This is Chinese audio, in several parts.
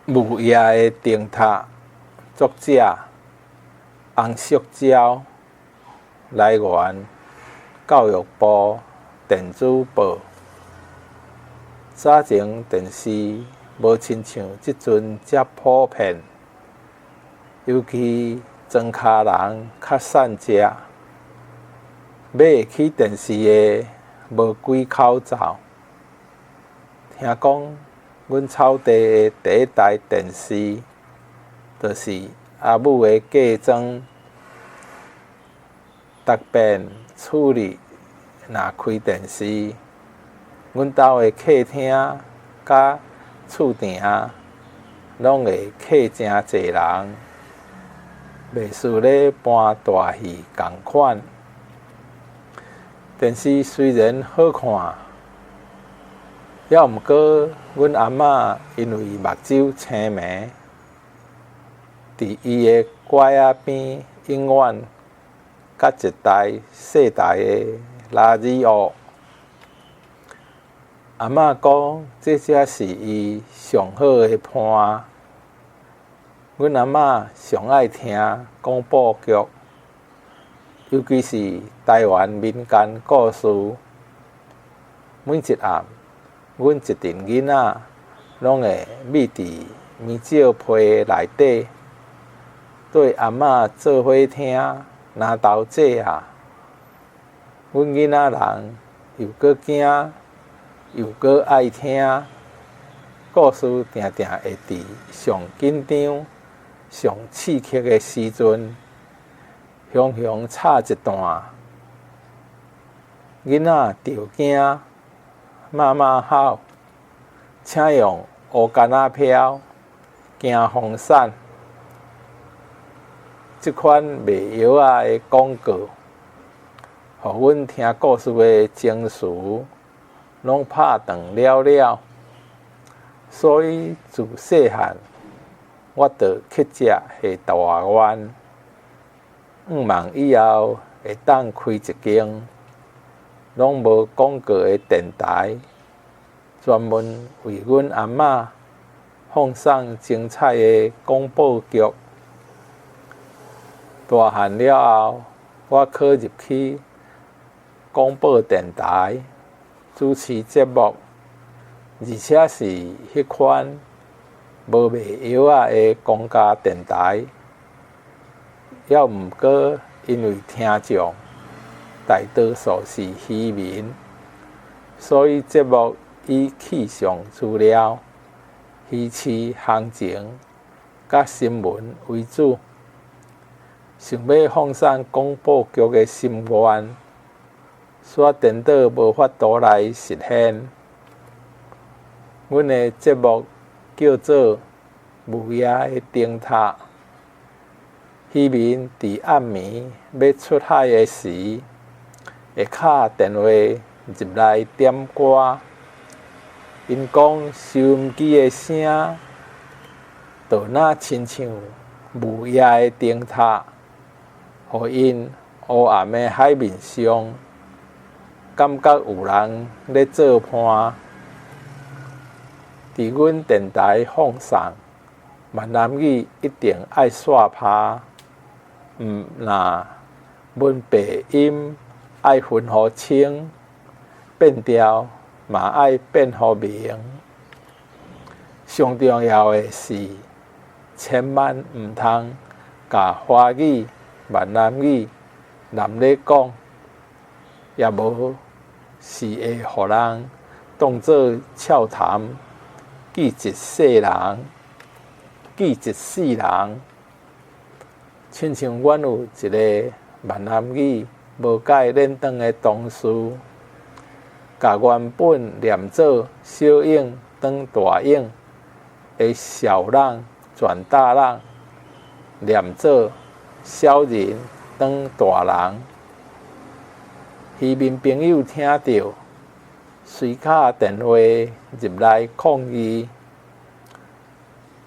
木叶的灯塔，作者洪淑娇，来源教育部电子报。早前电视无亲像即阵遮普遍，尤其庄脚人较善食，买会起电视的无几口罩。听讲，阮草地的第一台电视，就是阿母的嫁妆。逐遍厝里若开电视，阮兜的客厅甲厝埕拢会客真侪人，袂输咧搬大戏共款。电视虽然好看，还毋过阮阿嬷因为目睭青盲，伫伊的拐仔边永远甲一台细台的垃圾盒。阿嬷讲，这才是伊上好的伴。阮阿嬷上爱听广播剧，尤其是台湾民间故事。每一暗，阮一群囡仔拢会密伫棉照被内底，对阿嬷做伙听拿豆仔啊。阮囡仔人又搁惊又搁爱听，故事定定会伫上紧张、上刺激的时阵，雄雄插一段，囡仔着惊，妈妈好，请用乌竿仔飘，惊风扇。即款卖药仔的广告，互阮听故事的情绪拢拍断了了。所以自细汉，我就去食下大愿，望以后会当开一间拢无广告的电台，专门为阮阿嬷放送精彩的广播剧。大汉了后，我考入去广播电台主持节目，而且是迄款无卖药仔的公家电台。还毋过因为听众大多数是渔民，所以节目以气象资料、鱼市行情甲新闻为主。想要放送广播剧的心愿，煞颠倒无法度来实现。阮的节目叫做《木叶的灯塔》，渔民伫暗暝要出海的时，会敲电话入来点歌。因讲收音机的声，就若亲像木叶的灯塔，互因黑暗的海面上，感觉有人咧做伴。伫阮电台放送闽南语，一定爱煞拍，若阮鼻音爱分互清，变调嘛爱变互明。上重要的是，千万毋通甲华语、闽南语南咧讲，也无是会互人当作俏谈，记一世人，记一世人。亲像阮有一个闽南语无解练转的同事，甲原本念做小英转大英的小人转大人，念做小人转大人。渔民朋友听到，随敲电话入来抗议，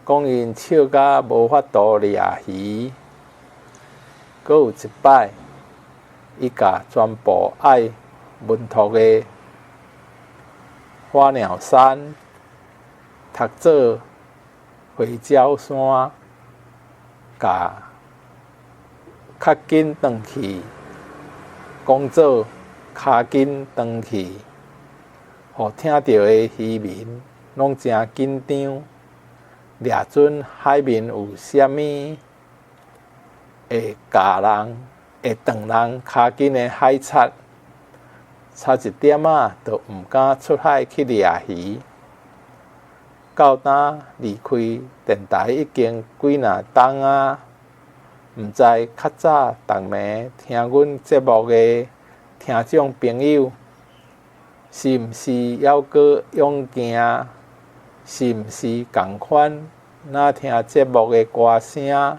讲因笑甲无法度掠鱼。阁有一摆，伊甲全部爱文读的花鸟山读做花鸟山，甲较紧转去，讲做较紧转去，互听到的渔民拢真紧张。掠准海面有啥物会咬人、会断人骹筋的海贼，差一点仔就毋敢出海去掠鱼。到呾离开电台已经几若冬啊，毋知较早逐暝听阮节目的听众朋友，是毋是抑阁勇行？是毋是共款？若听节目的歌声，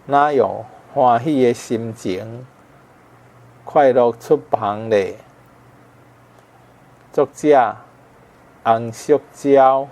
若用欢喜的心情，快乐出航咧。作者洪淑娇。